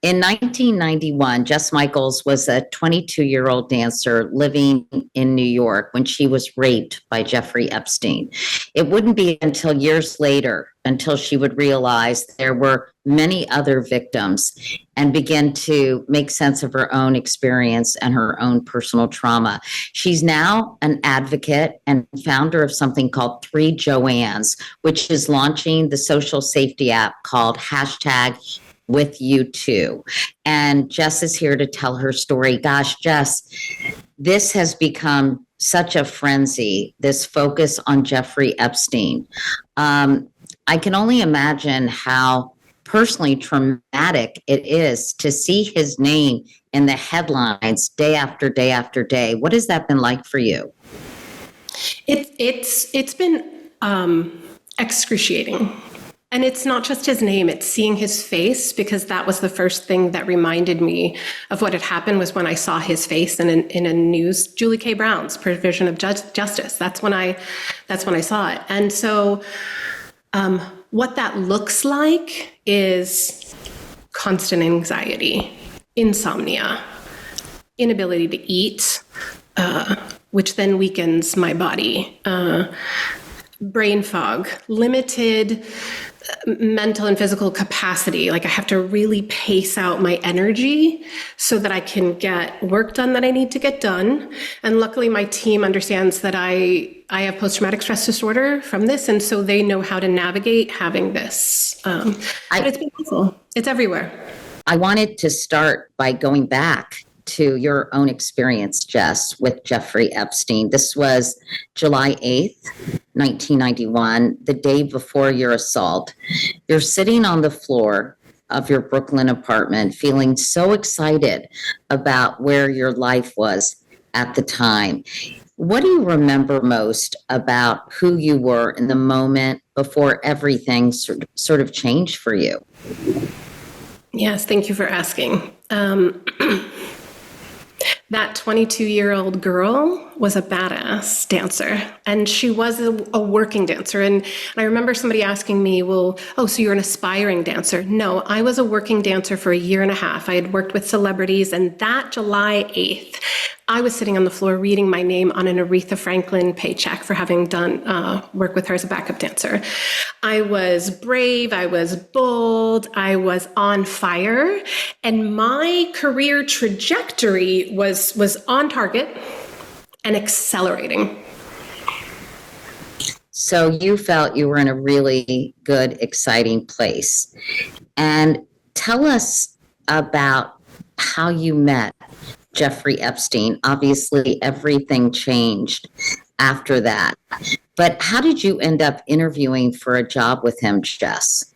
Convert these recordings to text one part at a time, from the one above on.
In 1991, Jess Michaels was a 22-year-old dancer living in New York when she was raped by Jeffrey Epstein. It wouldn't be until years later until she would realize there were many other victims and begin to make sense of her own experience and her own personal trauma. She's now an advocate and founder of something called Three Joannes, which is launching the social safety app called hashtag with you too. And Jess is here to tell her story. Gosh, Jess, this has become such a frenzy, this focus on Jeffrey Epstein. I can only imagine how personally traumatic it is to see his name in the headlines day after day after day. What has that been like for you? It's been excruciating. And it's not just his name, it's seeing his face, because that was the first thing that reminded me of what had happened was when I saw his face in a news, Julie K. Brown's provision of justice. That's when I saw it. And so what that looks like is constant anxiety, insomnia, inability to eat, which then weakens my body, brain fog, limited mental and physical capacity. Like I have to really pace out my energy so that I can get work done that I need to get done. And luckily my team understands that I have post-traumatic stress disorder from this. And so they know how to navigate having this. But it's been helpful. It's everywhere. I wanted to start by going back to your own experience, Jess, with Jeffrey Epstein. This was July 8th, 1991, the day before your assault. You're sitting on the floor of your Brooklyn apartment, feeling so excited about where your life was at the time. What do you remember most about who you were in the moment before everything sort of changed for you? Yes, thank you for asking. That 22-year-old girl was a badass dancer, and she was a working dancer. And I remember somebody asking me, well, oh, so you're an aspiring dancer? No, I was a working dancer for a year and a half. I had worked with celebrities, and that July 8th, I was sitting on the floor reading my name on an Aretha Franklin paycheck for having done work with her as a backup dancer. I was brave, I was bold, I was on fire, and my career trajectory was on target and accelerating. So you felt you were in a really good, exciting place. And tell us about how you met Jeffrey Epstein. Obviously, everything changed after that. But how did you end up interviewing for a job with him, Jess?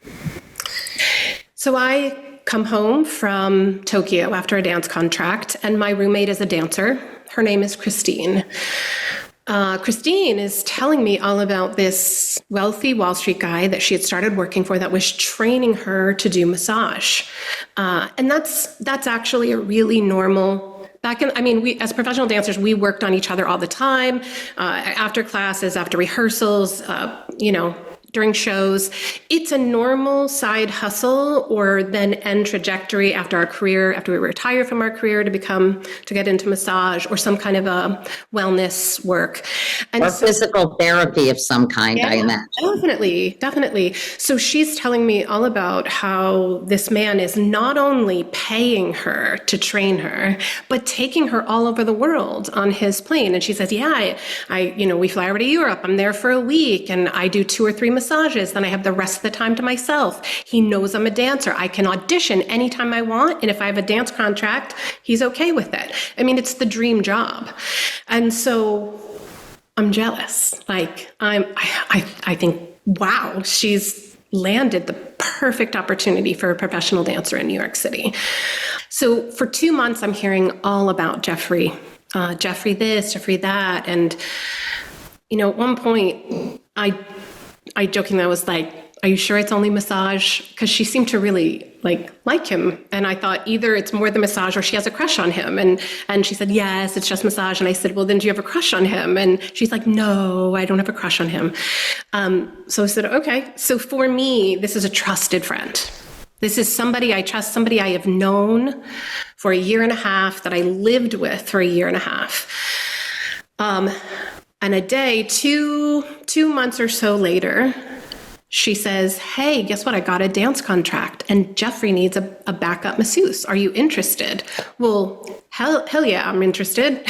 So I come home from Tokyo after a dance contract, and my roommate is a dancer. Her name is Christine. Christine is telling me all about this wealthy Wall Street guy that she had started working for that was training her to do massage. And that's actually a really normal we, as professional dancers, we worked on each other all the time, after classes, after rehearsals, during shows. It's a normal side hustle or then end trajectory after our career, after we retire from our career to get into massage or some kind of a wellness work. And or physical therapy of some kind, yeah, I imagine. Definitely. So she's telling me all about how this man is not only paying her to train her, but taking her all over the world on his plane. And she says, yeah, we fly over to Europe. I'm there for a week and I do 2 or 3 massages. Then I have the rest of the time to myself. He knows I'm a dancer. I can audition anytime I want. And if I have a dance contract, he's okay with it. I mean, it's the dream job. And so I'm jealous. Like I think, wow, she's landed the perfect opportunity for a professional dancer in New York City. So for 2 months, I'm hearing all about Jeffrey this, Jeffrey that. And, at one point I jokingly was like, are you sure it's only massage? Because she seemed to really like him. And I thought either it's more the massage or she has a crush on him. And she said, yes, it's just massage. And I said, well, then do you have a crush on him? And she's like, no, I don't have a crush on him. So I said, okay. So for me, this is a trusted friend. This is somebody I trust, somebody I have known for a year and a half, that I lived with for a year and a half. And a day, two months or so later, she says, hey, guess what? I got a dance contract and Jeffrey needs a backup masseuse. Are you interested? Well, hell yeah, I'm interested.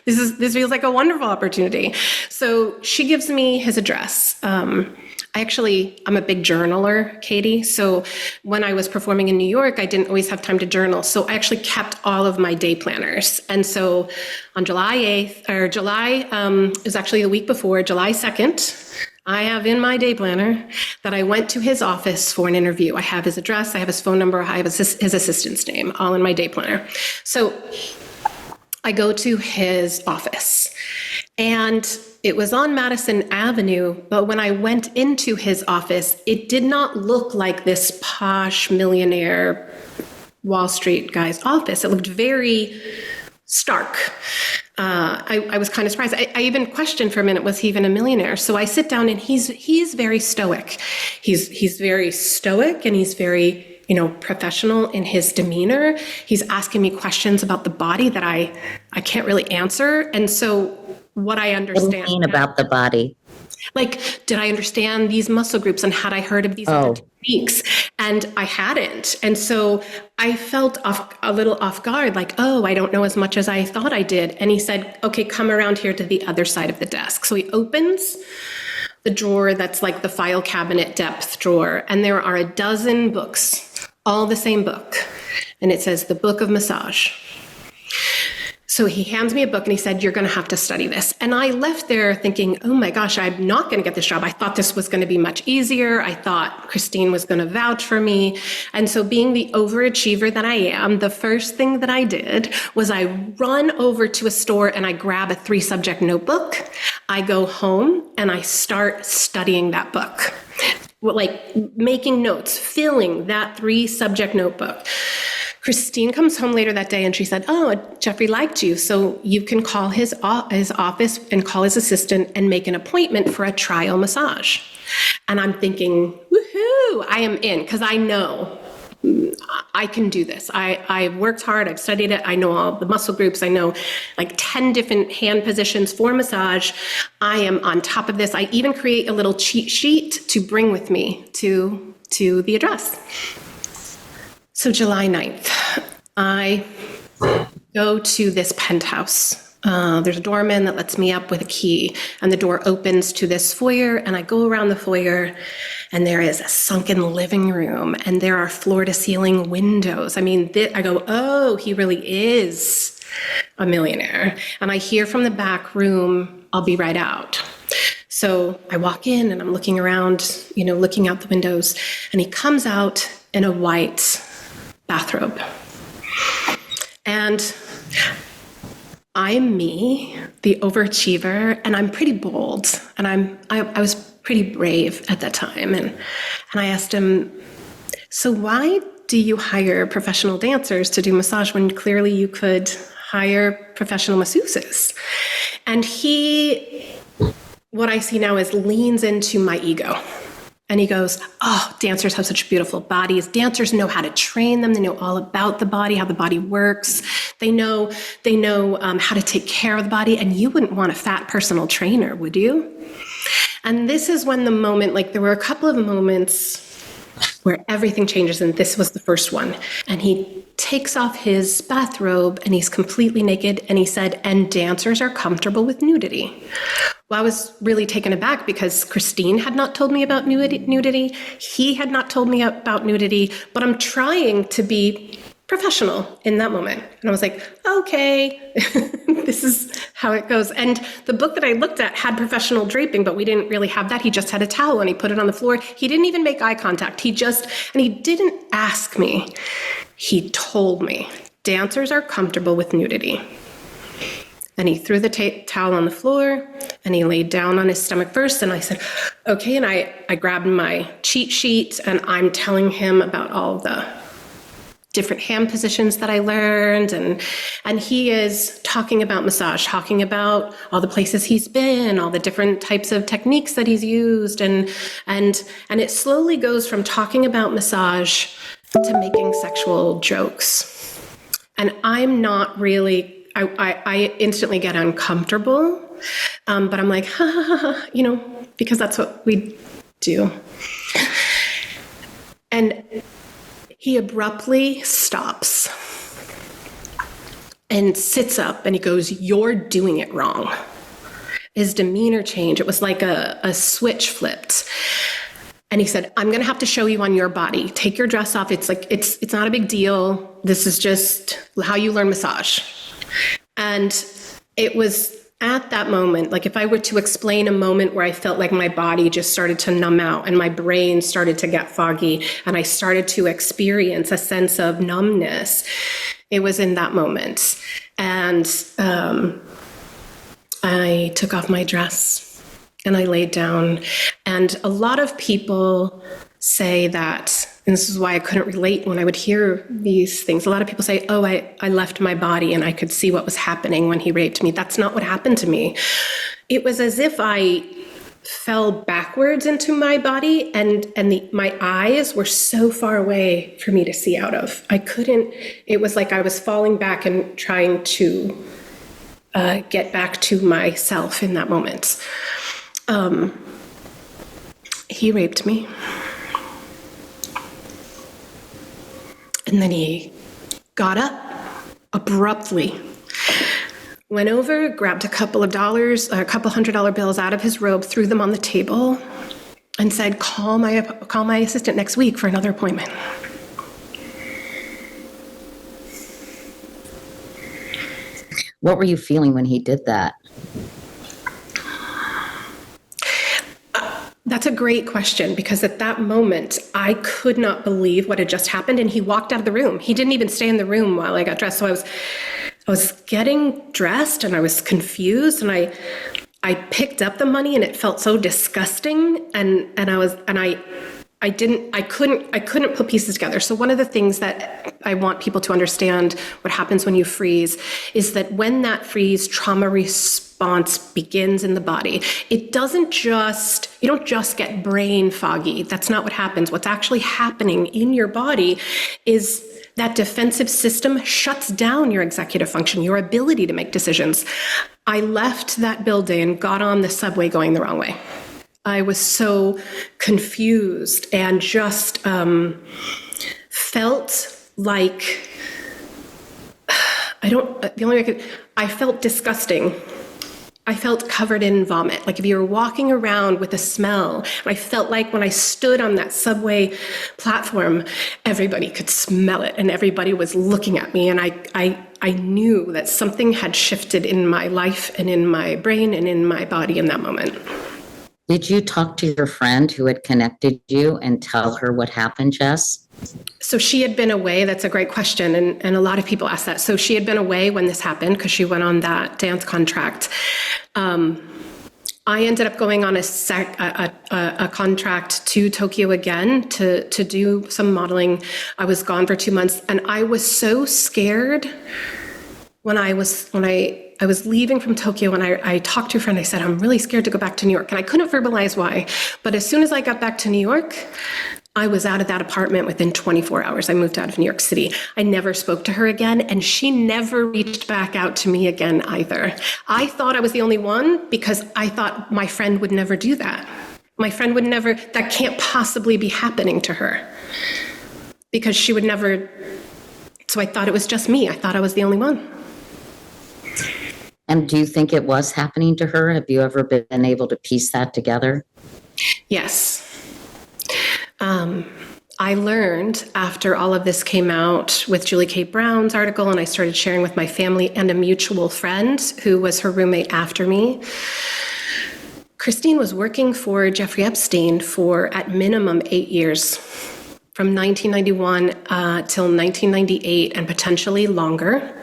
This feels like a wonderful opportunity. So she gives me his address. I'm a big journaler, Katie. So when I was performing in New York, I didn't always have time to journal. So I actually kept all of my day planners. And so on July 8th, or July, it was actually the week before, July 2nd, I have in my day planner that I went to his office for an interview. I have his address, I have his phone number, I have his assistant's name, all in my day planner. So I go to his office, and it was on Madison Avenue, but when I went into his office, it did not look like this posh millionaire Wall Street guy's office. It looked very stark. I was kind of surprised. I even questioned for a minute, was he even a millionaire? So I sit down, and he's very stoic. He's very stoic, and he's very, professional in his demeanor. He's asking me questions about the body that I can't really answer. And so what I understand. What do you mean about the body? Like, did I understand these muscle groups, and had I heard of these other techniques? And I hadn't. And so I felt a little off guard, like, oh, I don't know as much as I thought I did. And he said, okay, come around here to the other side of the desk. So he opens the drawer that's like the file cabinet depth drawer, and there are a dozen books, all the same book. And it says The Book of Massage. So he hands me a book, and he said, you're going to have to study this. And I left there thinking, oh my gosh, I'm not going to get this job. I thought this was going to be much easier. I thought Christine was going to vouch for me. And so being the overachiever that I am, the first thing that I did was I run over to a store and I grab a 3-subject notebook. I go home and I start studying that book, like making notes, filling that 3-subject notebook. Christine comes home later that day, and she said, oh, Jeffrey liked you, so you can call his office and call his assistant and make an appointment for a trial massage. And I'm thinking, woohoo, I am in, because I know I can do this. I've worked hard, I've studied it, I know all the muscle groups, I know like 10 different hand positions for massage. I am on top of this. I even create a little cheat sheet to bring with me to the address. So July 9th, I go to this penthouse. There's a doorman that lets me up with a key, and the door opens to this foyer, and I go around the foyer, and there is a sunken living room, and there are floor-to-ceiling windows. I mean, I go, oh, he really is a millionaire. And I hear from the back room, I'll be right out. So I walk in, and I'm looking around, looking out the windows, and he comes out in a white bathrobe. And I'm me, the overachiever, and I'm pretty bold, and I was pretty brave at that time. And I asked him, so why do you hire professional dancers to do massage when clearly you could hire professional masseuses? And he, what I see now is, leans into my ego. And he goes, oh, dancers have such beautiful bodies. Dancers know how to train them. They know all about the body, how the body works. They know how to take care of the body. And you wouldn't want a fat personal trainer, would you? And this is when the moment, like there were a couple of moments where everything changes, and this was the first one. And he takes off his bathrobe, and he's completely naked, and he said, and dancers are comfortable with nudity. Well, I was really taken aback, because Christine had not told me about nudity. He had not told me about nudity, but I'm trying to be professional in that moment. And I was like, okay, this is how it goes. And the book that I looked at had professional draping, but we didn't really have that. He just had a towel, and he put it on the floor. He didn't even make eye contact. And he didn't ask me. He told me, dancers are comfortable with nudity. And he threw the towel on the floor, and he laid down on his stomach first. And I said, okay. And I grabbed my cheat sheet, and I'm telling him about all the different hand positions that I learned. And he is talking about massage, talking about all the places he's been, all the different types of techniques that he's used. And it slowly goes from talking about massage to making sexual jokes. And I'm not really, I instantly get uncomfortable. But I'm like, ha, ha, ha, ha, you know, because that's what we do. And he abruptly stops and sits up and he goes, "You're doing it wrong." His demeanor changed. It was like a switch flipped. And he said, "I'm going to have to show you on your body. Take your dress off. It's like, it's not a big deal. This is just how you learn massage." And it was at that moment, like if I were to explain a moment where I felt like my body just started to numb out and my brain started to get foggy and I started to experience a sense of numbness, it was in that moment. And I took off my dress and I laid down. And a lot of people say that, and this is why I couldn't relate when I would hear these things. A lot of people say, "Oh, I left my body and I could see what was happening when he raped me." That's not what happened to me. It was as if I fell backwards into my body and my eyes were so far away for me to see out of. I couldn't, it was like I was falling back and trying to get back to myself in that moment. He raped me. And then he got up abruptly, went over, grabbed a couple $100 bills out of his robe, threw them on the table, and said, call my assistant next week for another appointment. What were you feeling when he did that? That's a great question, because at that moment, I could not believe what had just happened, and he walked out of the room. He didn't even stay in the room while I got dressed. So I was getting dressed, and I was confused, and I picked up the money, and it felt so disgusting, I couldn't put pieces together. So one of the things that I want people to understand what happens when you freeze is that when that freeze trauma response begins in the body, you don't just get brain foggy. That's not what happens. What's actually happening in your body is that defensive system shuts down your executive function, your ability to make decisions. I left that building, got on the subway going the wrong way. I was so confused and just felt like, I felt disgusting. I felt covered in vomit. Like if you were walking around with a smell, I felt like when I stood on that subway platform, everybody could smell it and everybody was looking at me. And I knew that something had shifted in my life and in my brain and in my body in that moment. Did you talk to your friend who had connected you and tell her what happened, Jess? So she had been away. That's a great question. And a lot of people ask that. So she had been away when this happened because she went on that dance contract. I ended up going on a contract to Tokyo again to do some modeling. I was gone for 2 months and I was so scared when I was leaving from Tokyo, and I talked to a friend. I said, I'm really scared to go back to New York. And I couldn't verbalize why. But as soon as I got back to New York, I was out of that apartment within 24 hours. I moved out of New York City. I never spoke to her again, and she never reached back out to me again either. I thought I was the only one because I thought my friend would never do that. My friend would never, that can't possibly be happening to her because she would never. So I thought it was just me. I thought I was the only one. And do you think it was happening to her? Have you ever been able to piece that together? Yes. I learned after all of this came out with Julie K. Brown's article, and I started sharing with my family and a mutual friend who was her roommate after me. Christine was working for Jeffrey Epstein for at minimum 8 years, from 1991 till 1998, and potentially longer.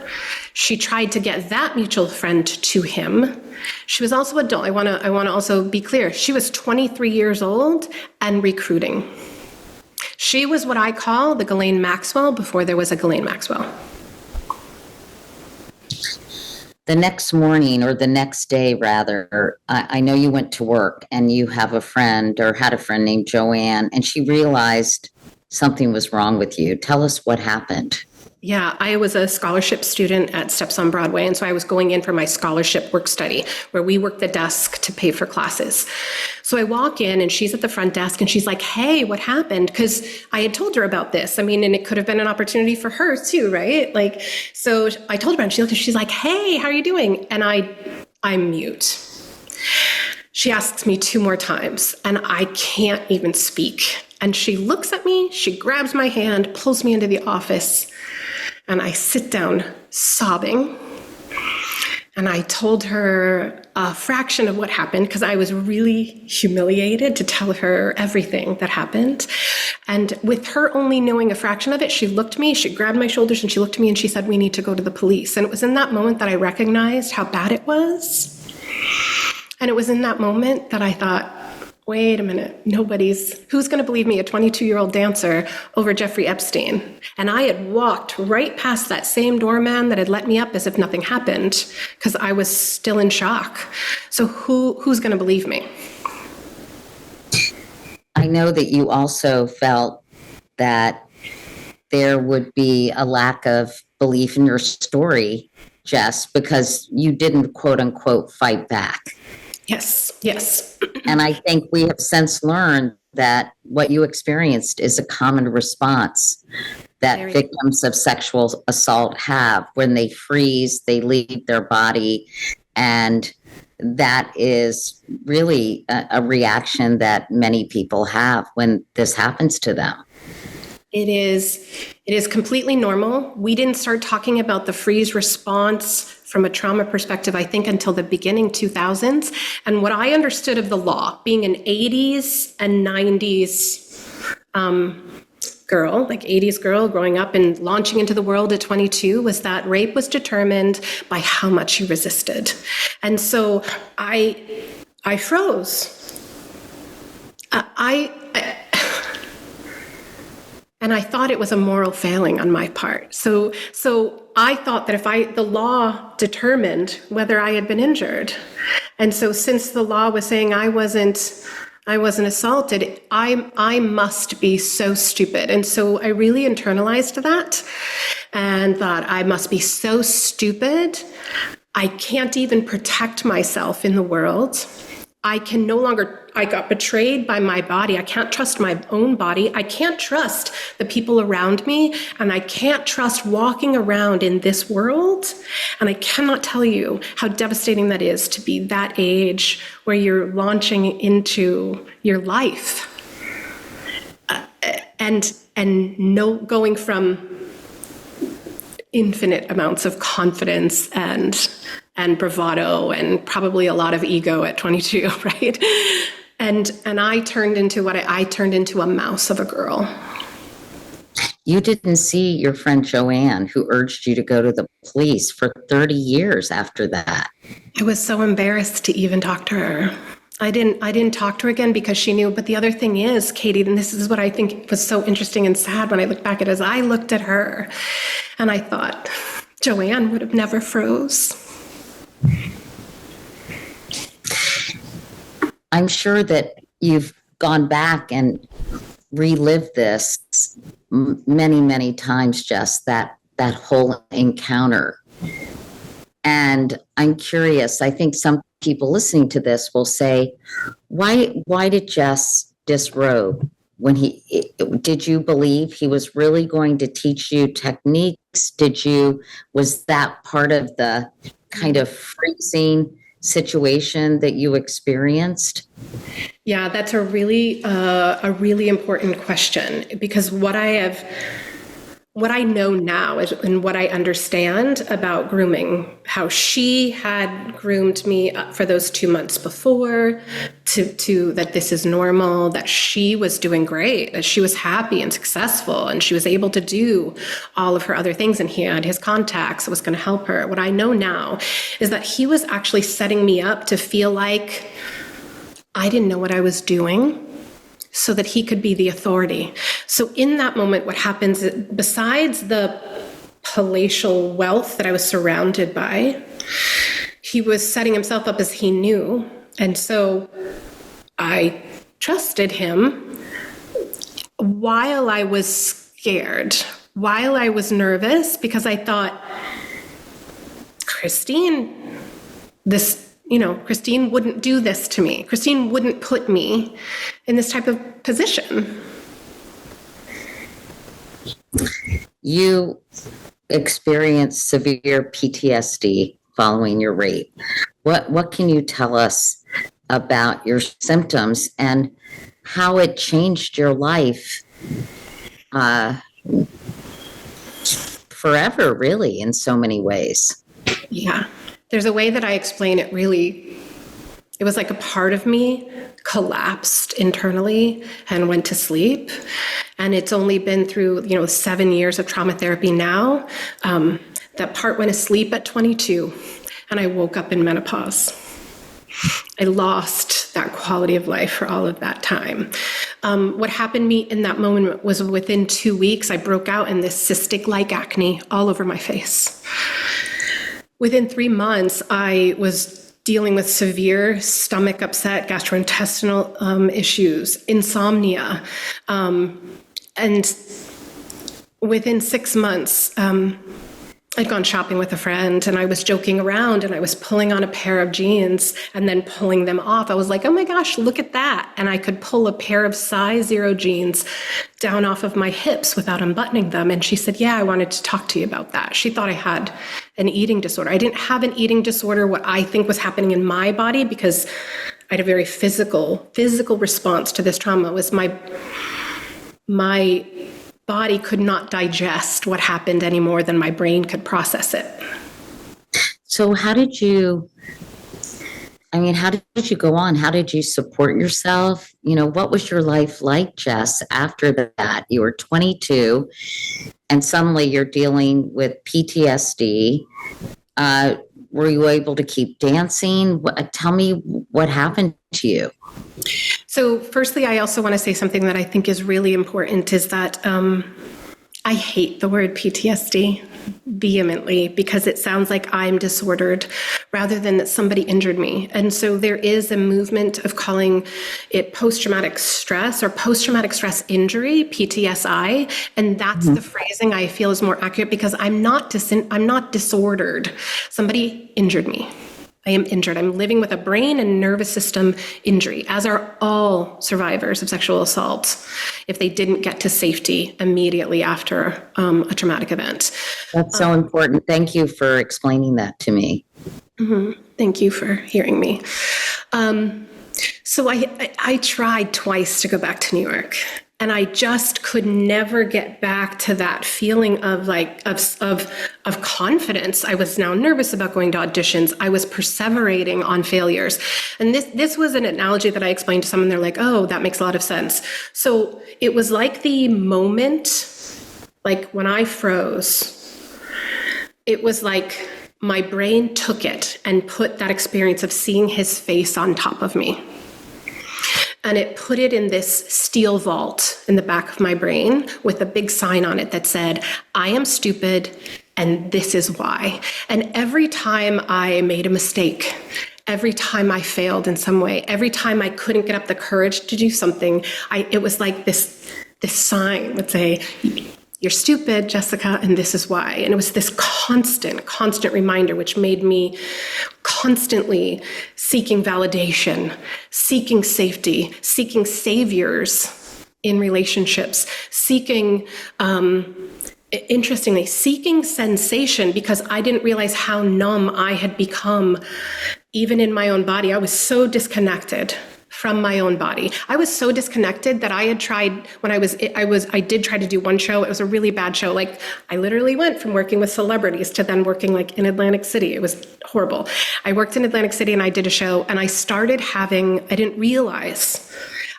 She tried to get that mutual friend to him. She was also adult. I want to also be clear. She was 23 years old and recruiting. She was what I call the Ghislaine Maxwell before there was a Ghislaine Maxwell. The next morning, or the next day rather, I know you went to work and you have a friend, or had a friend named Joanne, and she realized something was wrong with you. Tell us what happened. Yeah, I was a scholarship student at Steps on Broadway, and so I was going in for my scholarship work study, where we work the desk to pay for classes. So I walk in, and she's at the front desk, and she's like, hey, what happened? Because I had told her about this. I mean, and it could have been an opportunity for her too, right? Like, so I told her, and she looked, and she's like, hey, how are you doing? And I'm mute. She asks me 2 more times, and I can't even speak. And she looks at me, she grabs my hand, pulls me into the office, and I sit down sobbing. And I told her a fraction of what happened, because I was really humiliated to tell her everything that happened. And with her only knowing a fraction of it, she looked at me, she grabbed my shoulders, and she looked at me and she said, we need to go to the police. And it was in that moment that I recognized how bad it was. And it was in that moment that I thought, wait a minute, who's going to believe me, a 22-year-old dancer, over Jeffrey Epstein? And I had walked right past that same doorman that had let me up as if nothing happened, because I was still in shock. So who's going to believe me? I know that you also felt that there would be a lack of belief in your story, Jess, because you didn't, quote unquote, fight back. Yes. And I think we have since learned that what you experienced is a common response that victims of sexual assault have when they freeze, they leave their body. And that is really a reaction that many people have when this happens to them. It is completely normal. We didn't start talking about the freeze response from a trauma perspective, I think, until the beginning 2000s. And what I understood of the law, being an 80s and 90s girl, like 80s girl growing up and launching into the world at 22, was that rape was determined by how much you resisted. And so I froze. And I thought it was a moral failing on my part. So I thought that the law determined whether I had been injured. And so since the law was saying I wasn't assaulted, I must be so stupid. And so I really internalized that and thought, I must be so stupid. I can't even protect myself in the world. I got betrayed by my body. I can't trust my own body. I can't trust the people around me. And I can't trust walking around in this world. And I cannot tell you how devastating that is to be that age where you're launching into your life. And going from infinite amounts of confidence and bravado and probably a lot of ego at 22, right? And I turned into I turned into a mouse of a girl. You didn't see your friend Joanne, who urged you to go to the police, for 30 years after that. I was so embarrassed to even talk to her. I didn't talk to her again because she knew. But the other thing is, Katie, and this is what I think was so interesting and sad when I look back at it, is I looked at her and I thought, Joanne would have never froze. I'm sure that you've gone back and relived this many, many times, Jess, that whole encounter. And I'm curious, I think some people listening to this will say, why did Jess disrobe? Did you believe he was really going to teach you techniques? Was that part of the kind of freezing situation that you experienced? Yeah, that's a really important question, because what I know now is, and what I understand about grooming, how she had groomed me for those 2 months before, to that this is normal, that she was doing great, that she was happy and successful, and she was able to do all of her other things, and he had his contacts that was going to help her. What I know now is that he was actually setting me up to feel like I didn't know what I was doing, so that he could be the authority. So in that moment, what happens, besides the palatial wealth that I was surrounded by, he was setting himself up as he knew. And so I trusted him while I was scared, while I was nervous, because I thought, Christine wouldn't do this to me. Christine wouldn't put me in this type of position. You experienced severe PTSD following your rape. What can you tell us about your symptoms and how it changed your life forever, really, in so many ways? Yeah. There's a way that I explain it really. It was like a part of me collapsed internally and went to sleep. And it's only been through, 7 years of trauma therapy now. That part went asleep at 22, and I woke up in menopause. I lost that quality of life for all of that time. What happened to me in that moment was within 2 weeks, I broke out in this cystic-like acne all over my face. Within 3 months, I was dealing with severe stomach upset, gastrointestinal issues, insomnia. And within 6 months, I'd gone shopping with a friend, and I was joking around, and I was pulling on a pair of jeans and then pulling them off. I was like, oh my gosh, look at that. And I could pull a pair of size 0 jeans down off of my hips without unbuttoning them. And she said, yeah, I wanted to talk to you about that. She thought I had an eating disorder. I didn't have an eating disorder. What I think was happening in my body, because I had a very physical response to this trauma, was my body could not digest what happened any more than my brain could process it. So how did you go on? How did you support yourself? What was your life like, Jess, after that? You were 22 and suddenly you're dealing with PTSD. Were you able to keep dancing? Tell me what happened to you. So firstly, I also want to say something that I think is really important, is that I hate the word PTSD vehemently, because it sounds like I'm disordered rather than that somebody injured me. And so there is a movement of calling it post-traumatic stress or post-traumatic stress injury, PTSI. And that's the phrasing I feel is more accurate, because I'm not disordered. Somebody injured me. I am injured. I'm living with a brain and nervous system injury, as are all survivors of sexual assault, if they didn't get to safety immediately after a traumatic event. That's so important. Thank you for explaining that to me. Mm-hmm. Thank you for hearing me. So I tried twice to go back to New York, and I just could never get back to that feeling of of confidence. I was now nervous about going to auditions. I was perseverating on failures. And this was an analogy that I explained to someone. They're like, oh, that makes a lot of sense. So it was like the moment, like when I froze, it was like my brain took it and put that experience of seeing his face on top of me. And it put it in this steel vault in the back of my brain with a big sign on it that said, I am stupid and this is why. And every time I made a mistake, every time I failed in some way, every time I couldn't get up the courage to do something, it was like this sign would say, you're stupid, Jessica, and this is why. And it was this constant reminder, which made me constantly seeking validation, seeking safety, seeking saviors in relationships, interestingly, seeking sensation, because I didn't realize how numb I had become, even in my own body. I was so disconnected from my own body. I was so disconnected that I had tried, when I did try to do one show. It was a really bad show. Like, I literally went from working with celebrities to then working like in Atlantic City. It was horrible. I worked in Atlantic City and I did a show, and I didn't realize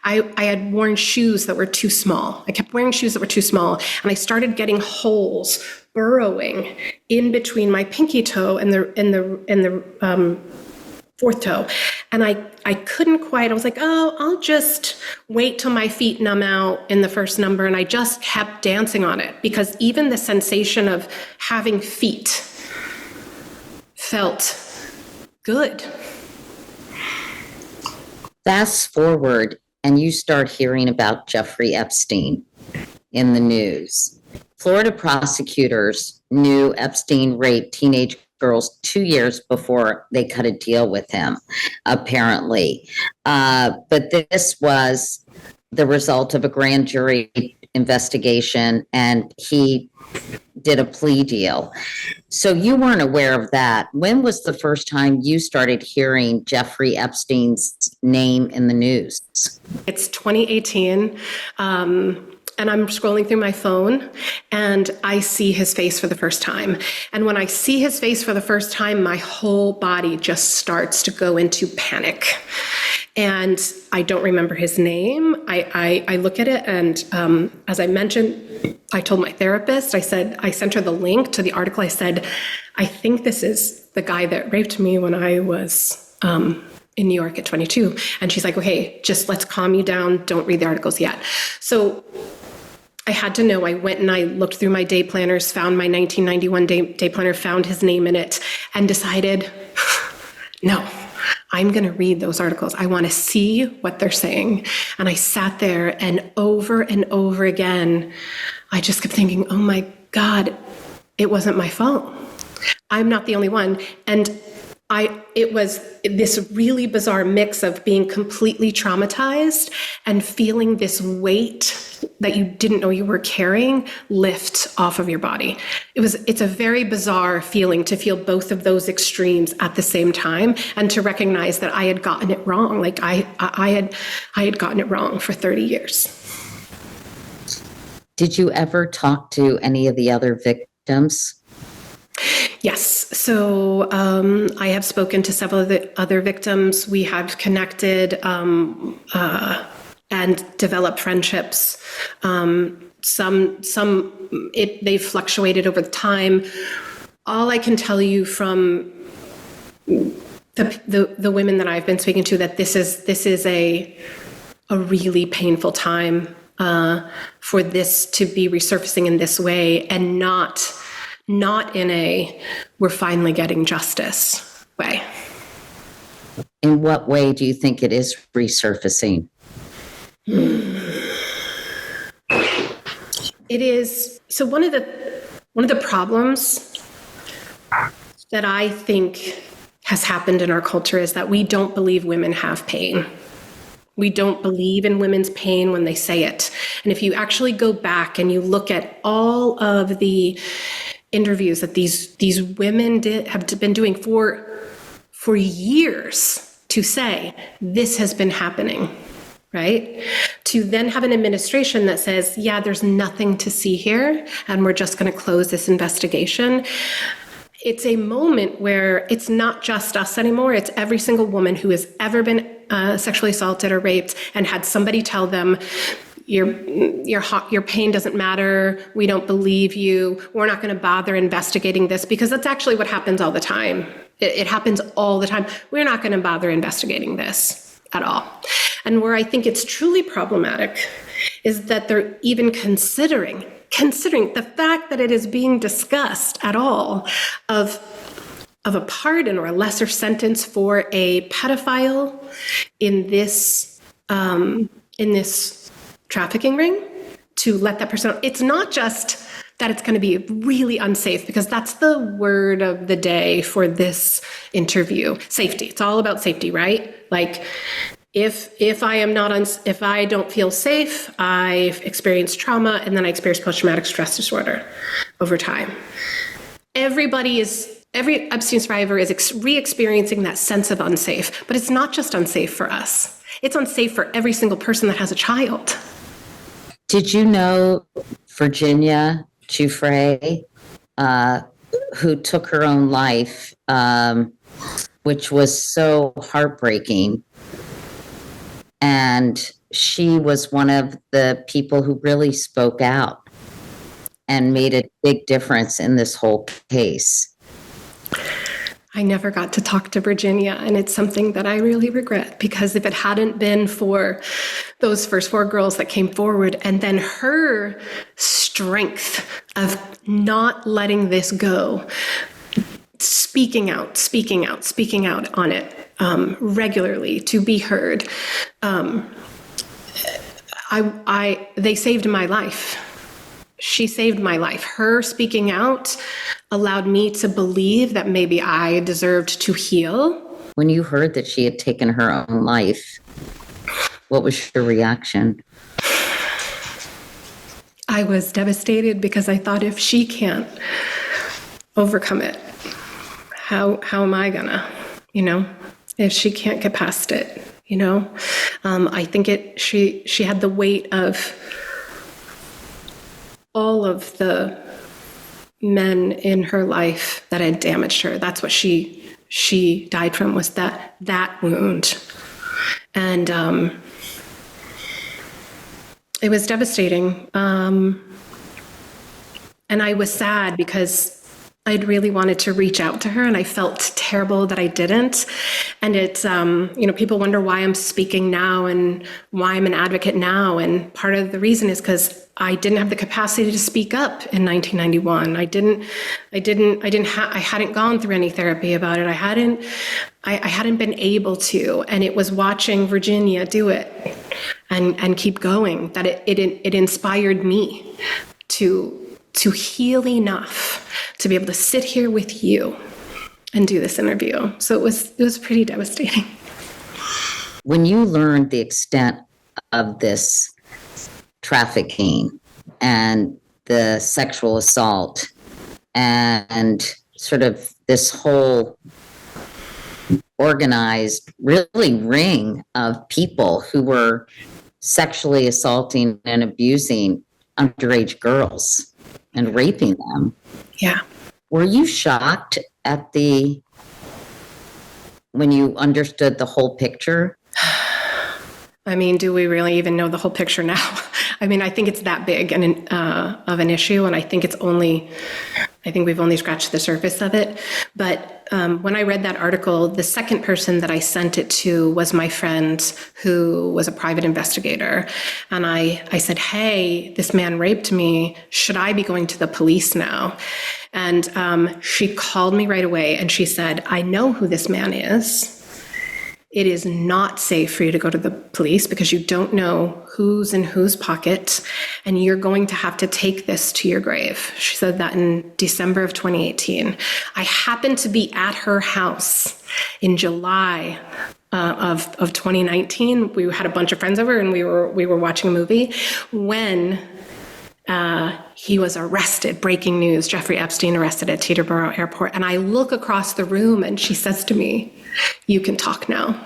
I had worn shoes that were too small. I kept wearing shoes that were too small, and I started getting holes burrowing in between my pinky toe and the fourth toe. And I couldn't quite, I was like, oh, I'll just wait till my feet numb out in the first number. And I just kept dancing on it because even the sensation of having feet felt good. Fast forward, and you start hearing about Jeffrey Epstein in the news. Florida prosecutors knew Epstein raped teenage girls 2 years before they cut a deal with him, apparently. But this was the result of a grand jury investigation, and he did a plea deal. So you weren't aware of that. When was the first time you started hearing Jeffrey Epstein's name in the news? It's 2018. And I'm scrolling through my phone and I see his face for the first time. And when I see his face for the first time, my whole body just starts to go into panic. And I don't remember his name. I look at it and as I mentioned, I told my therapist, I sent her the link to the article. I said, I think this is the guy that raped me when I was in New York at 22. And she's like, okay, just let's calm you down. Don't read the articles yet. So I had to know. I went and I looked through my day planners, found my 1991 day planner, found his name in it, and decided, no, I'm going to read those articles. I want to see what they're saying. And I sat there and over again, I just kept thinking, oh my God, it wasn't my fault. I'm not the only one. And it was this really bizarre mix of being completely traumatized and feeling this weight that you didn't know you were carrying lift off of your body. It's a very bizarre feeling to feel both of those extremes at the same time and to recognize that I had gotten it wrong. Like I had gotten it wrong for 30 years. Did you ever talk to any of the other victims? Yes. So I have spoken to several of the other victims. We have connected and developed friendships. They've fluctuated over time. All I can tell you from the women that I've been speaking to, that this is a really painful time for this to be resurfacing in this way, and not in a we're finally getting justice way. In what way do you think it is resurfacing? It is. So one of the problems that I think has happened in our culture is that we don't believe women have pain. We don't believe in women's pain when they say it. And if you actually go back and you look at all of the interviews that these women have been doing for years to say, this has been happening, right? To then have an administration that says, yeah, there's nothing to see here, and we're just going to close this investigation. It's a moment where it's not just us anymore. It's every single woman who has ever been sexually assaulted or raped and had somebody tell them, your pain doesn't matter. We don't believe you. We're not going to bother investigating this, because that's actually what happens all the time. It happens all the time. We're not going to bother investigating this at all. And where I think it's truly problematic is that they're even considering the fact that it is being discussed at all of a pardon or a lesser sentence for a pedophile in this trafficking ring, to let that person. It's not just that it's going to be really unsafe, because that's the word of the day for this interview. Safety. It's all about safety, right? Like, if I don't feel safe, I've experienced trauma, and then I experience post-traumatic stress disorder over time. Every Epstein survivor is re-experiencing that sense of unsafe, but it's not just unsafe for us. It's unsafe for every single person that has a child. Did you know Virginia Giuffre, who took her own life, which was so heartbreaking? And she was one of the people who really spoke out and made a big difference in this whole case. I never got to talk to Virginia, and it's something that I really regret, because if it hadn't been for those first 4 girls that came forward, and then her strength of not letting this go, speaking out on it regularly to be heard, they saved my life. She saved my life. Her speaking out allowed me to believe that maybe I deserved to heal. When you heard that she had taken her own life, what was your reaction? I was devastated, because I thought, if she can't overcome it, how am I gonna, if she can't get past it, I think she had the weight of all of the men in her life that had damaged her. That's what she died from, was that wound. And it was devastating. And I was sad, because I'd really wanted to reach out to her, and I felt terrible that I didn't. And it's, people wonder why I'm speaking now and why I'm an advocate now. And part of the reason is because I didn't have the capacity to speak up in 1991. I hadn't gone through any therapy about it. I hadn't been able to. And it was watching Virginia do it and keep going that it inspired me to heal enough to be able to sit here with you and do this interview. So it was pretty devastating. When you learned the extent of this trafficking and the sexual assault and sort of this whole organized, really ring of people who were sexually assaulting and abusing underage girls and raping them. Yeah. Were you shocked at when you understood the whole picture? I mean, do we really even know the whole picture now? I mean, I think it's that big of an issue, and I think we've only scratched the surface of it. But when I read that article, the second person that I sent it to was my friend who was a private investigator. And I said, hey, this man raped me. Should I be going to the police now? And she called me right away, and she said, I know who this man is. It is not safe for you to go to the police, because you don't know who's in whose pocket, and you're going to have to take this to your grave. She said that in December of 2018. I happened to be at her house in July of 2019. We had a bunch of friends over, and we were watching a movie when he was arrested. Breaking news: Jeffrey Epstein arrested at Teterboro Airport. And I look across the room, and she says to me, you can talk now.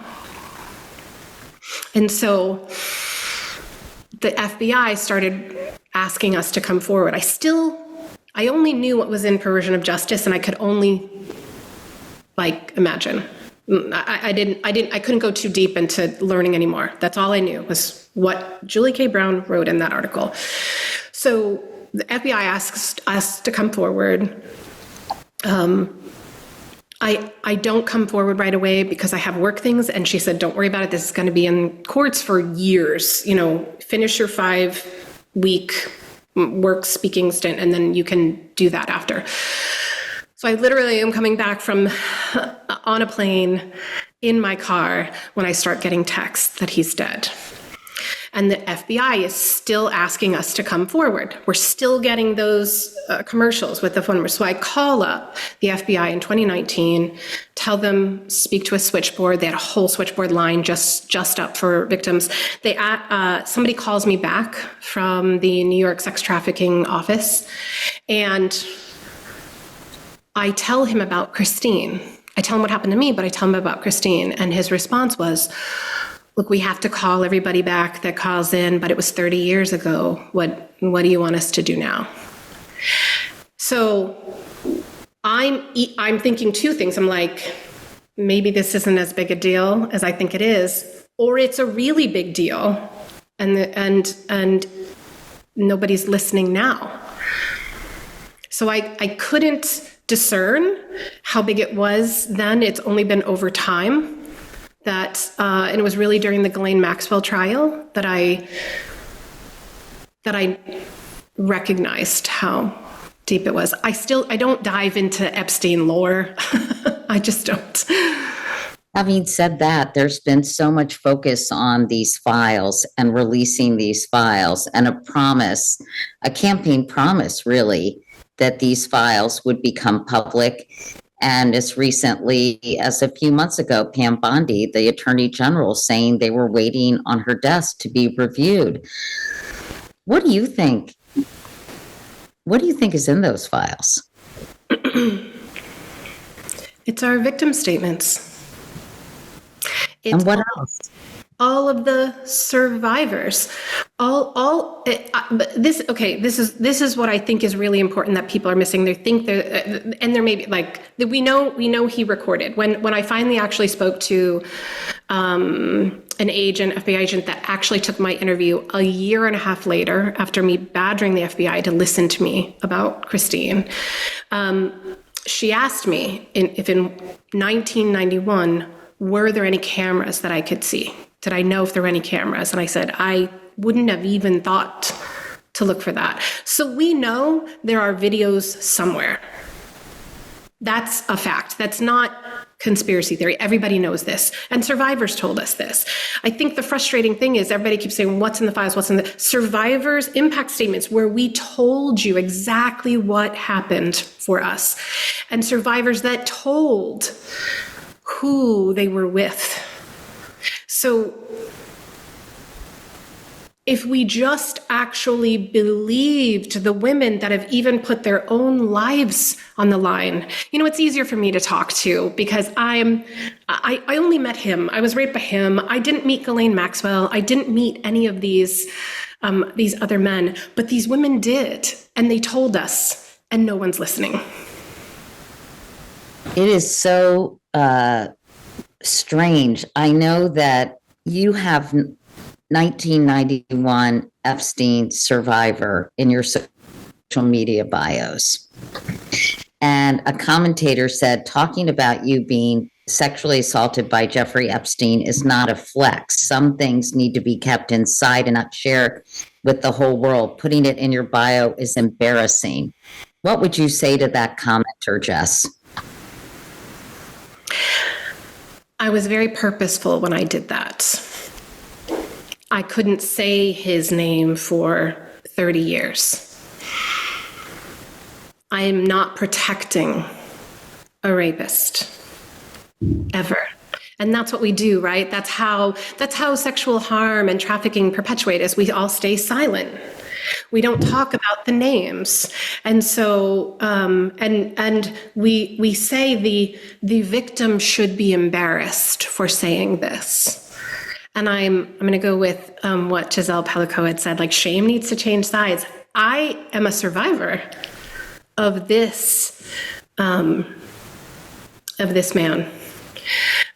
And so the FBI started asking us to come forward. I only knew what was in Perversion of Justice, and I could only imagine. I couldn't go too deep into learning anymore. That's all I knew, was what Julie K. Brown wrote in that article. So the FBI asked us to come forward. I don't come forward right away because I have work things. And she said, don't worry about it. This is going to be in courts for years. Finish your 5-week work speaking stint, and then you can do that after. So I literally am coming back from on a plane in my car when I start getting texts that he's dead. And the FBI is still asking us to come forward. We're still getting those commercials with the phone number. So I call up the FBI in 2019, tell them, speak to a switchboard. They had a whole switchboard line just up for victims. Somebody calls me back from the New York sex trafficking office, and I tell him about Christine. I tell him what happened to me, but I tell him about Christine. And his response was, look, we have to call everybody back that calls in, but it was 30 years ago. What do you want us to do now? So I'm thinking two things. I'm like, maybe this isn't as big a deal as I think it is, or it's a really big deal, and nobody's listening now. So I couldn't discern how big it was then. It's only been over time that, and it was really during the Ghislaine Maxwell trial that I recognized how deep it was. I don't dive into Epstein lore. I just don't. Having said that, there's been so much focus on these files and releasing these files, and a campaign promise really, that these files would become public. And as recently as a few months ago, Pam Bondi, the Attorney General, saying they were waiting on her desk to be reviewed. What do you think? What do you think is in those files? It's our victim statements. And what else? All of the survivors, this is what I think is really important that people are missing. They think that, and there may be like, we know he recorded. When I finally actually spoke to an FBI agent that actually took my interview a year and a half later, after me badgering the FBI to listen to me about Christine, she asked me if in 1991, were there any cameras that I could see? Did I know if there were any cameras? And I said, I wouldn't have even thought to look for that. So we know there are videos somewhere. That's a fact. That's not conspiracy theory. Everybody knows this. And survivors told us this. I think the frustrating thing is everybody keeps saying, what's in the files? What's in the survivors' impact statements, where we told you exactly what happened for us. And survivors that told who they were with. So if we just actually believed the women that have even put their own lives on the line, it's easier for me to talk to because I only met him. I was raped by him. I didn't meet Ghislaine Maxwell. I didn't meet any of these other men, but these women did, and they told us, and no one's listening. It is so strange. I know that you have 1991 Epstein survivor in your social media bios. And a commentator said, talking about you being sexually assaulted by Jeffrey Epstein is not a flex. Some things need to be kept inside and not shared with the whole world. Putting it in your bio is embarrassing. What would you say to that commenter, Jess? I was very purposeful when I did that. I couldn't say his name for 30 years. I am not protecting a rapist, ever. And that's what we do, right? That's how sexual harm and trafficking perpetuate, is we all stay silent. We don't talk about the names. And so, and we say the victim should be embarrassed for saying this. And I'm going to go with what Giselle Pellico had said, like, shame needs to change sides. I am a survivor of this man.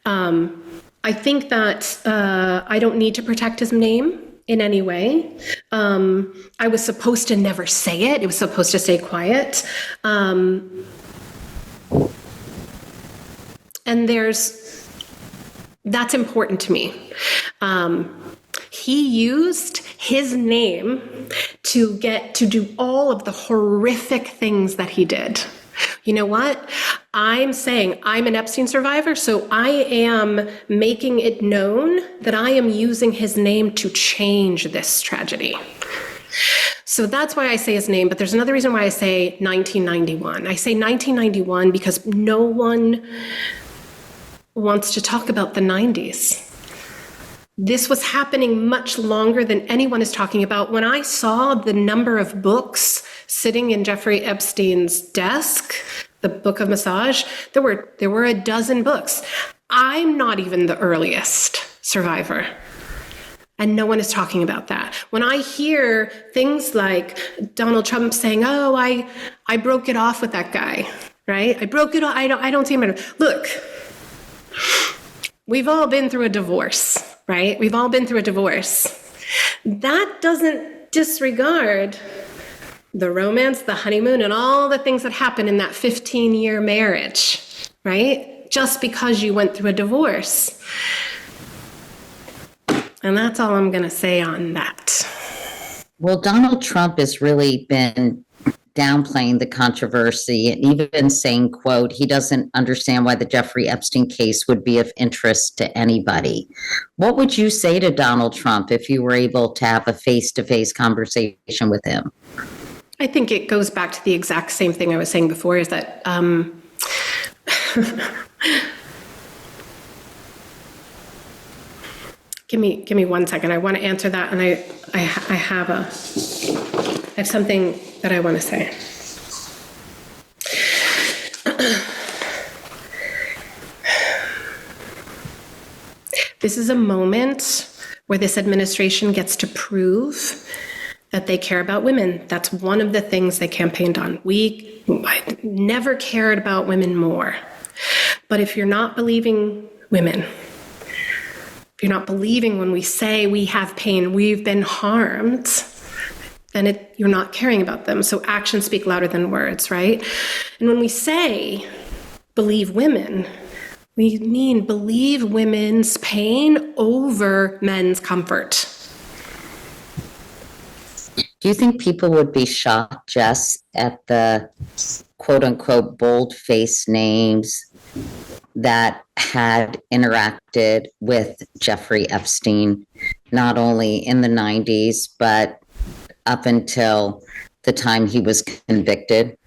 I think that I don't need to protect his name in any way. I was supposed to never say it. It was supposed to stay quiet. And that's important to me. He used his name to do all of the horrific things that he did. You know what? I'm saying I'm an Epstein survivor, so I am making it known that I am using his name to change this tragedy. So that's why I say his name, but there's another reason why I say 1991. I say 1991 because no one wants to talk about the 90s. This was happening much longer than anyone is talking about. When I saw the number of books sitting in Jeffrey Epstein's desk, the Book of Massage, there were a dozen books. I'm not even the earliest survivor. And no one is talking about that. When I hear things like Donald Trump saying, oh, I broke it off with that guy, right? I broke it off. I don't see him anymore. Look, we've all been through a divorce, right? We've all been through a divorce. That doesn't disregard the romance, the honeymoon, and all the things that happen in that 15-year marriage, right? Just because you went through a divorce. And that's all I'm going to say on that. Well, Donald Trump has really been downplaying the controversy and even saying, quote, he doesn't understand why the Jeffrey Epstein case would be of interest to anybody. What would you say to Donald Trump if you were able to have a face-to-face conversation with him? I think it goes back to the exact same thing I was saying before, is that give me 1 second. I want to answer that, and I have something that I want to say. This is a moment where this administration gets to prove that they care about women. That's one of the things they campaigned on. I never cared about women more. But if you're not believing women, if you're not believing when we say we have pain, we've been harmed, then you're not caring about them. So actions speak louder than words, right? And when we say believe women, we mean believe women's pain over men's comfort. Do you think people would be shocked, Jess, at the quote unquote bold-faced names that had interacted with Jeffrey Epstein, not only in the 90s, but up until the time he was convicted?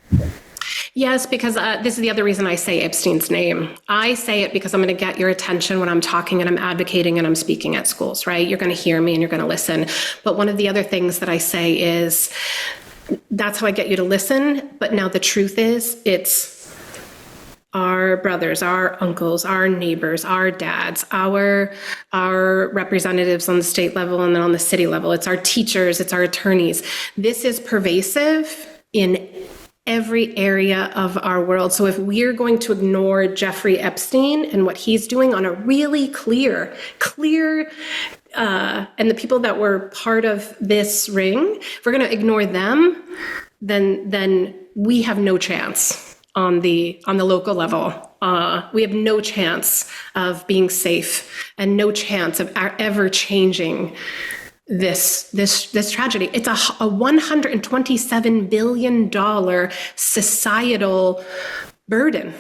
Yes, because this is the other reason I say Epstein's name. I say it because I'm going to get your attention when I'm talking and I'm advocating and I'm speaking at schools, right? You're going to hear me and you're going to listen. But one of the other things that I say is, that's how I get you to listen. But now the truth is, it's our brothers, our uncles, our neighbors, our dads, our representatives on the state level and then on the city level. It's our teachers, it's our attorneys. This is pervasive in every area of our world. So if we're going to ignore Jeffrey Epstein and what he's doing on a really clear, and the people that were part of this ring, if we're going to ignore them, then we have no chance on the local level. We have no chance of being safe and no chance of ever changing this tragedy. It's a $127 billion societal burden.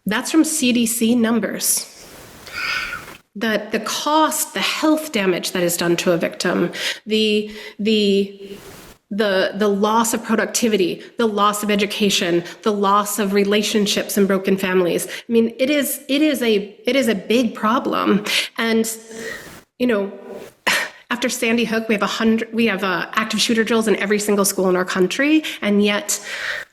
That's from CDC numbers. That the cost, the health damage that is done to a victim, the loss of productivity, the loss of education, the loss of relationships and broken families. I mean, it is a big problem. And, after Sandy Hook, we have active shooter drills in every single school in our country, and yet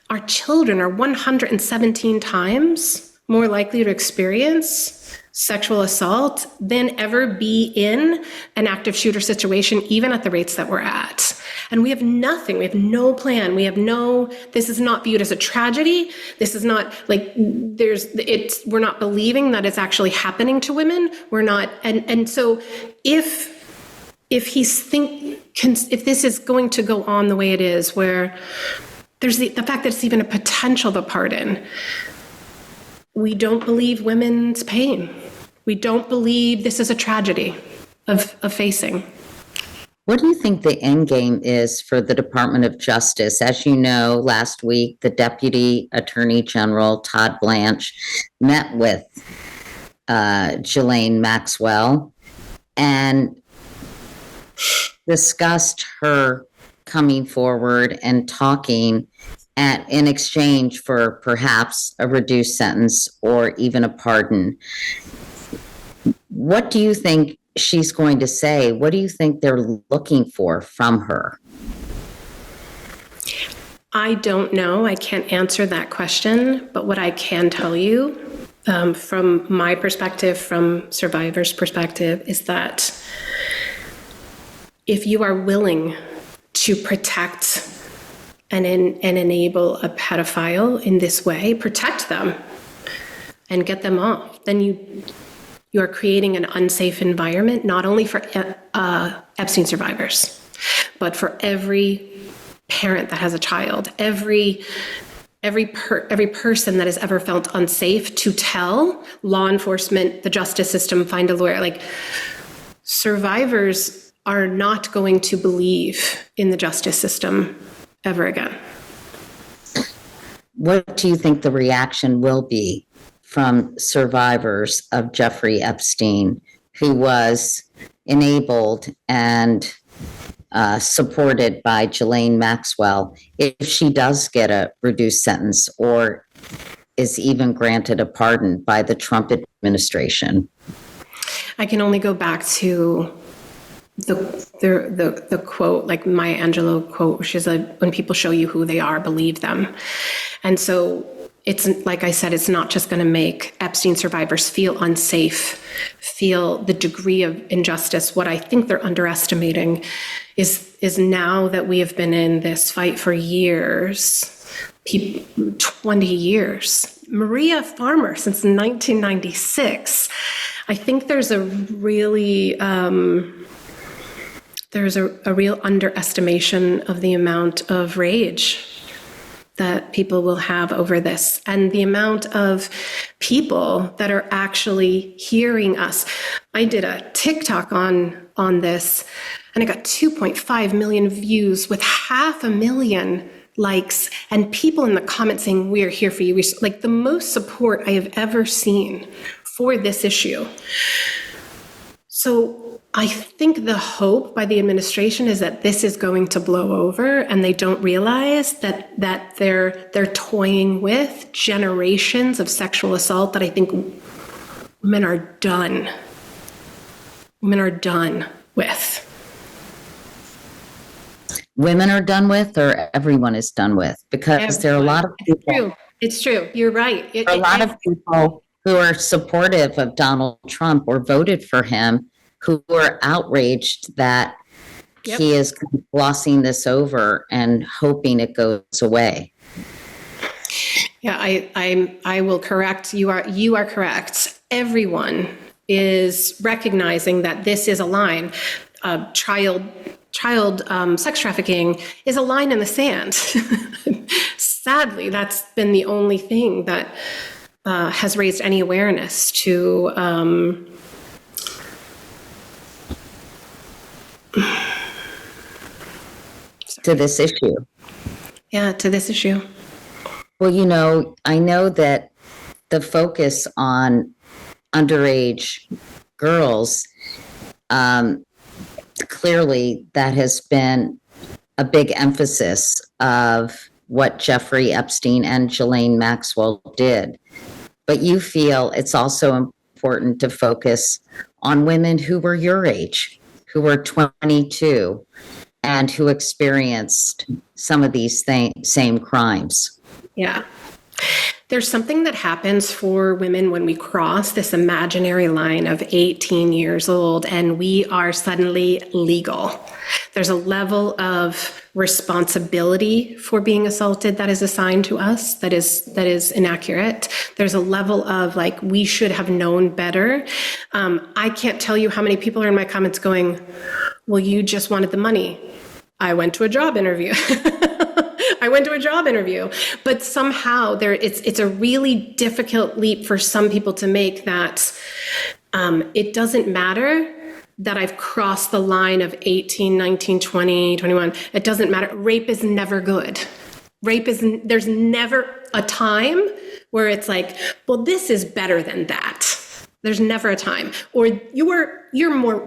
our children are 117 times more likely to experience sexual assault than ever be in an active shooter situation, even at the rates that we're at. And we have nothing. We have no plan. This is not viewed as a tragedy. This is not we're not believing that it's actually happening to women. We're not. And so if this is going to go on the way it is, where there's the fact that it's even a potential of a pardon, we don't believe women's pain. We don't believe this is a tragedy of facing. What do you think the end game is for the Department of Justice? As you know, last week, the Deputy Attorney General, Todd Blanche, met with Ghislaine Maxwell and discussed her coming forward and talking in exchange for perhaps a reduced sentence or even a pardon. What do you think she's going to say? What do you think they're looking for from her? I don't know. I can't answer that question. But what I can tell you, from my perspective, from survivors' perspective, is that if you are willing to protect and enable a pedophile in this way, protect them and get them off, then you are creating an unsafe environment, not only for Epstein survivors, but for every parent that has a child, every person that has ever felt unsafe to tell law enforcement, the justice system, find a lawyer. Like, survivors are not going to believe in the justice system ever again. What do you think the reaction will be from survivors of Jeffrey Epstein, who was enabled and supported by Ghislaine Maxwell, if she does get a reduced sentence or is even granted a pardon by the Trump administration? I can only go back to the quote, like Maya Angelou quote, which is when people show you who they are, believe them. And so it's, like I said, it's not just going to make Epstein survivors feel unsafe, feel the degree of injustice. What I think they're underestimating is now that we have been in this fight for years, 20 years, Maria Farmer since 1996, I think there's a really, there's a real underestimation of the amount of rage that people will have over this, and the amount of people that are actually hearing us. I did a TikTok on this, and I got 2.5 million views with 500,000 likes, and people in the comments saying, "We're here for you." Like, the most support I have ever seen for this issue. So I think the hope by the administration is that this is going to blow over, and they don't realize that they're toying with generations of sexual assault that I think women are done. Women are done with. Women are done with, or everyone is done with? Because there are a lot of people. It's true. You're right. A lot of people who are supportive of Donald Trump or voted for him, who are outraged that he is glossing this over and hoping it goes away. Yeah, I will correct. You are correct. Everyone is recognizing that this is a line. Child sex trafficking is a line in the sand. Sadly, that's been the only thing that has raised any awareness to this issue. Yeah, to this issue. Well, I know that the focus on underage girls, clearly that has been a big emphasis of what Jeffrey Epstein and Ghislaine Maxwell did. But you feel it's also important to focus on women who were your age, who were 22, and who experienced some of these same crimes. Yeah. There's something that happens for women when we cross this imaginary line of 18 years old and we are suddenly legal. There's a level of responsibility for being assaulted that is assigned to us that is inaccurate. There's a level of, like, we should have known better. I can't tell you how many people are in my comments going, "Well, you just wanted the money." I went to a job interview. But somehow it's a really difficult leap for some people to make, that it doesn't matter that I've crossed the line of 18, 19, 20, 21. It doesn't matter. Rape is never good. There's never a time where it's like, well, this is better than that. There's never a time. Or you're more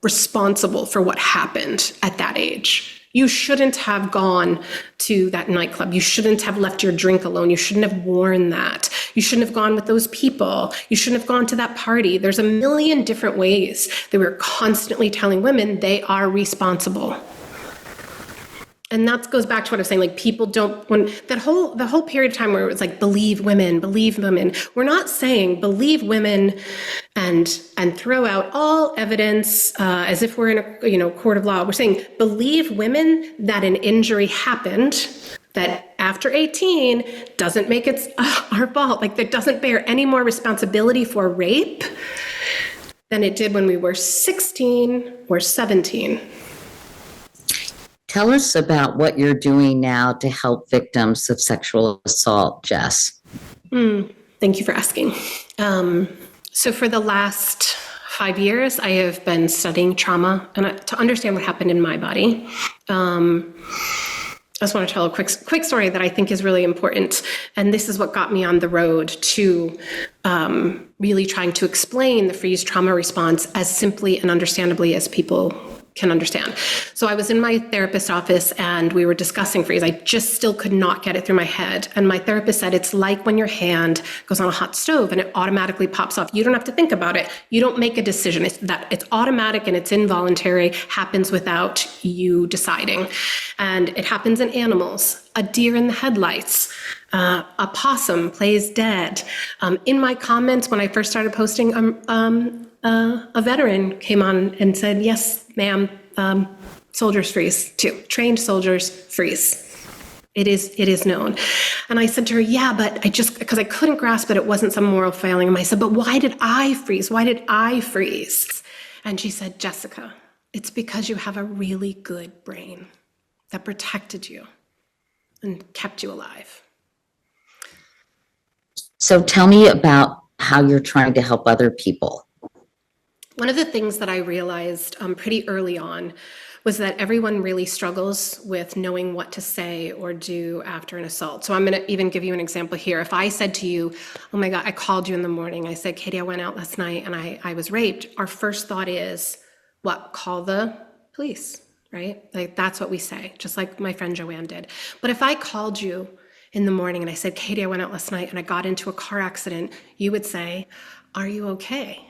responsible for what happened at that age. You shouldn't have gone to that nightclub. You shouldn't have left your drink alone. You shouldn't have worn that. You shouldn't have gone with those people. You shouldn't have gone to that party. There's a million different ways that we're constantly telling women they are responsible. And that goes back to what I was saying, like, people don't, when the whole period of time where it was like, believe women, we're not saying believe women and throw out all evidence as if we're in a court of law. We're saying believe women that an injury happened, that after 18 doesn't make it our fault. Like, that doesn't bear any more responsibility for rape than it did when we were 16 or 17. Tell us about what you're doing now to help victims of sexual assault, Jess. Thank you for asking. So for the last 5 years, I have been studying trauma and to understand what happened in my body. I just want to tell a quick story that I think is really important. And this is what got me on the road to really trying to explain the freeze trauma response as simply and understandably as people can understand. So I was in my therapist's office and we were discussing freeze. I just still could not get it through my head. And my therapist said, it's like when your hand goes on a hot stove and it automatically pops off. You don't have to think about it. You don't make a decision. It's automatic and it's involuntary, happens without you deciding. And it happens in animals, a deer in the headlights, a possum plays dead. In my comments, when I first started posting, a veteran came on and said, yes, ma'am, soldiers freeze too. Trained soldiers freeze. It is known. And I said to her, yeah, but because I couldn't grasp it, it wasn't some moral failing. And I said, but why did I freeze? Why did I freeze? And she said, Jessica, it's because you have a really good brain that protected you and kept you alive. So tell me about how you're trying to help other people. One of the things that I realized pretty early on was that everyone really struggles with knowing what to say or do after an assault. So I'm going to even give you an example here. If I said to you, oh my God, I called you in the morning. I said, Katie, I went out last night and I was raped. Our first thought is, what? Call the police, right? Like that's what we say, just like my friend Joanne did. But if I called you in the morning and I said, Katie, I went out last night and I got into a car accident, you would say, are you okay?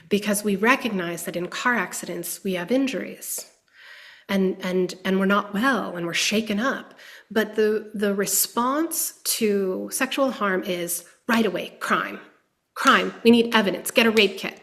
Because we recognize that in car accidents, we have injuries and we're not well and we're shaken up. But the response to sexual harm is right away, crime. We need evidence, get a rape kit,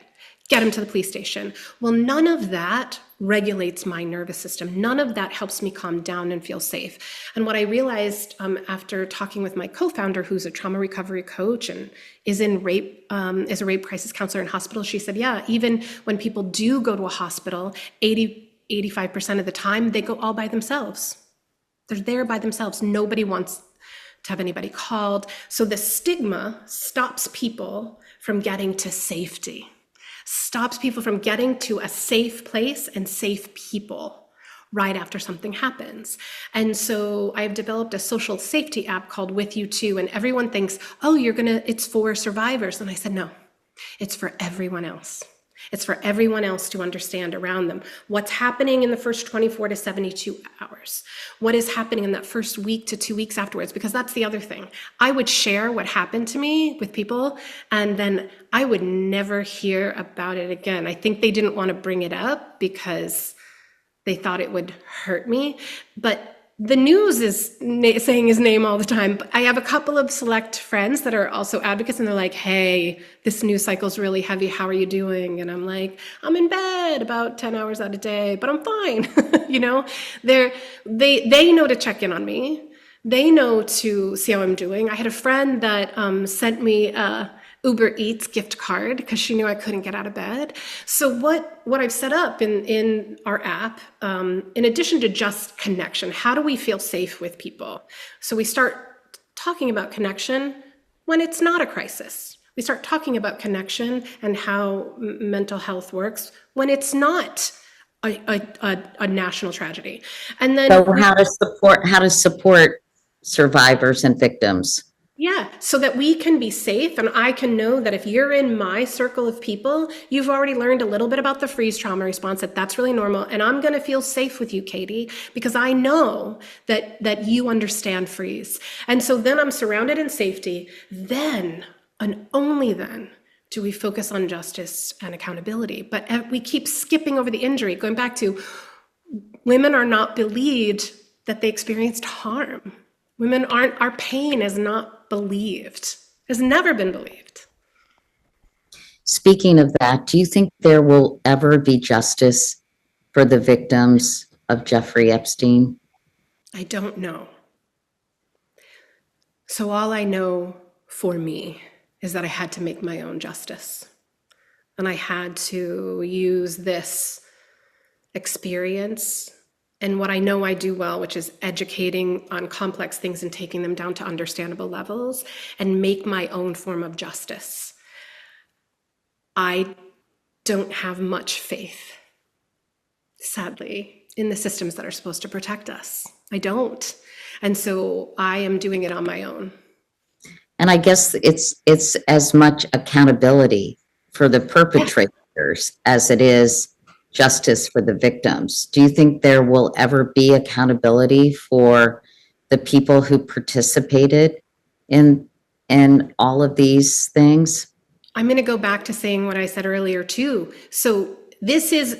get him to the police station. Well, none of that regulates my nervous system. None of that helps me calm down and feel safe. And what I realized after talking with my co-founder, who's a trauma recovery coach and is a rape crisis counselor in hospitals, she said, yeah, even when people do go to a hospital, 85% of the time, they go all by themselves. They're there by themselves. Nobody wants to have anybody called. So the stigma stops people from getting to safety. Stops people from getting to a safe place and safe people right after something happens. And so I've developed a social safety app called With You Too, and everyone thinks, oh, it's for survivors. And I said, no, it's for everyone else. It's for everyone else to understand around them what's happening in the first 24 to 72 hours, what is happening in that first week to 2 weeks afterwards, because that's the other thing. I would share what happened to me with people, and then I would never hear about it again. I think they didn't want to bring it up because they thought it would hurt me, but the news is saying his name all the time. I have a couple of select friends that are also advocates, and they're like, hey, this news cycle's really heavy. How are you doing? And I'm like, I'm in bed about 10 hours out a day, but I'm fine. They know to check in on me. They know to see how I'm doing. I had a friend that sent me Uber Eats gift card because she knew I couldn't get out of bed. So what I've set up in our app, in addition to just connection, how do we feel safe with people? So we start talking about connection when it's not a crisis. We start talking about connection and how mental health works when it's not a national tragedy. And then how to support survivors and victims. Yeah, so that we can be safe and I can know that if you're in my circle of people, you've already learned a little bit about the freeze trauma response, that's really normal. And I'm going to feel safe with you, Katie, because I know that you understand freeze. And so then I'm surrounded in safety. Then, and only then, do we focus on justice and accountability. But we keep skipping over the injury, going back to women are not believed that they experienced harm. Our pain is not believed, has never been believed. Speaking of that, do you think there will ever be justice for the victims of Jeffrey Epstein? I don't know. So all I know for me is that I had to make my own justice. And I had to use this experience and what I know I do well, which is educating on complex things and taking them down to understandable levels and make my own form of justice. I don't have much faith, sadly, in the systems that are supposed to protect us. I don't. And so I am doing it on my own. And I guess it's as much accountability for the perpetrators as it is justice for the victims. Do you think there will ever be accountability for the people who participated in all of these things? I'm going to go back to saying what I said earlier too. So this is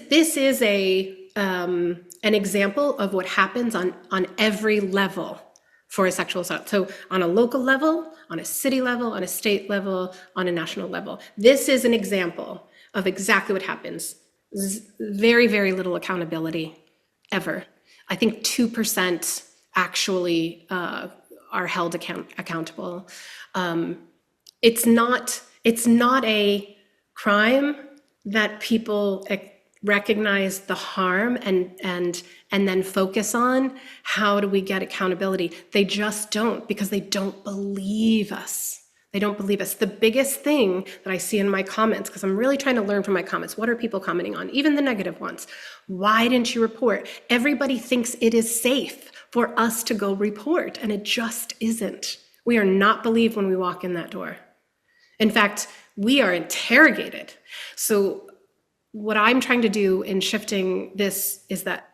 an example of what happens on every level for a sexual assault. So on a local level, on a city level, on a state level, on a national level. This is an example of exactly what happens. Very, very little accountability ever. I think 2% actually are held accountable. It's not a crime that people recognize the harm and then focus on how do we get accountability. They just don't, because they don't believe us. They don't believe us. The biggest thing that I see in my comments, because I'm really trying to learn from my comments, what are people commenting on? Even the negative ones. Why didn't you report? Everybody thinks it is safe for us to go report, and it just isn't. We are not believed when we walk in that door. In fact, we are interrogated. So what I'm trying to do in shifting this is that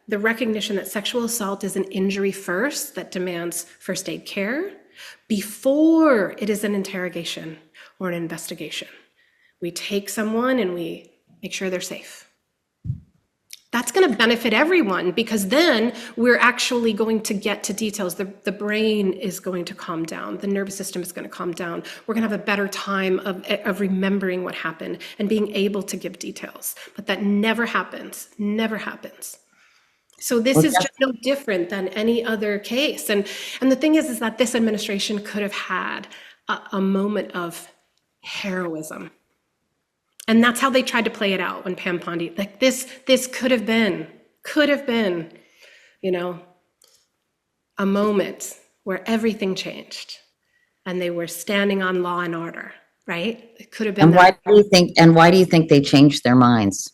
the recognition that sexual assault is an injury first that demands first aid care before it is an interrogation or an investigation. We take someone and we make sure they're safe. That's going to benefit everyone, because then we're actually going to get to details. The brain is going to calm down. The nervous system is going to calm down. We're going to have a better time of remembering what happened and being able to give details. But that never happens, never happens. So this is just no different than any other case. And the thing is that this administration could have had a moment of heroism. And that's how they tried to play it out when Pam Pondy, like this could have been, a moment where everything changed and they were standing on law and order, right? It could have been. And why do you think they changed their minds?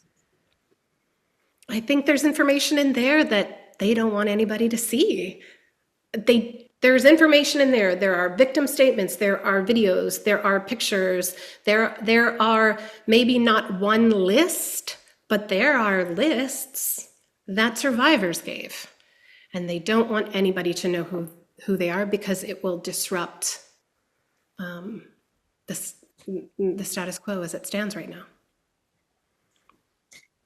I think there's information in there that they don't want anybody to see. There's information in there. There are victim statements, there are videos, there are pictures, there are maybe not one list, but there are lists that survivors gave. And they don't want anybody to know who they are, because it will disrupt the status quo as it stands right now.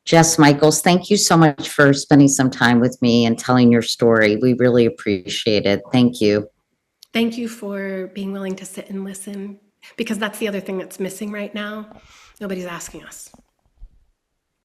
Jess Michaels, thank you so much for spending some time with me and telling your story. We really appreciate it. Thank you. Thank you for being willing to sit and listen, because that's the other thing that's missing right now. Nobody's asking us.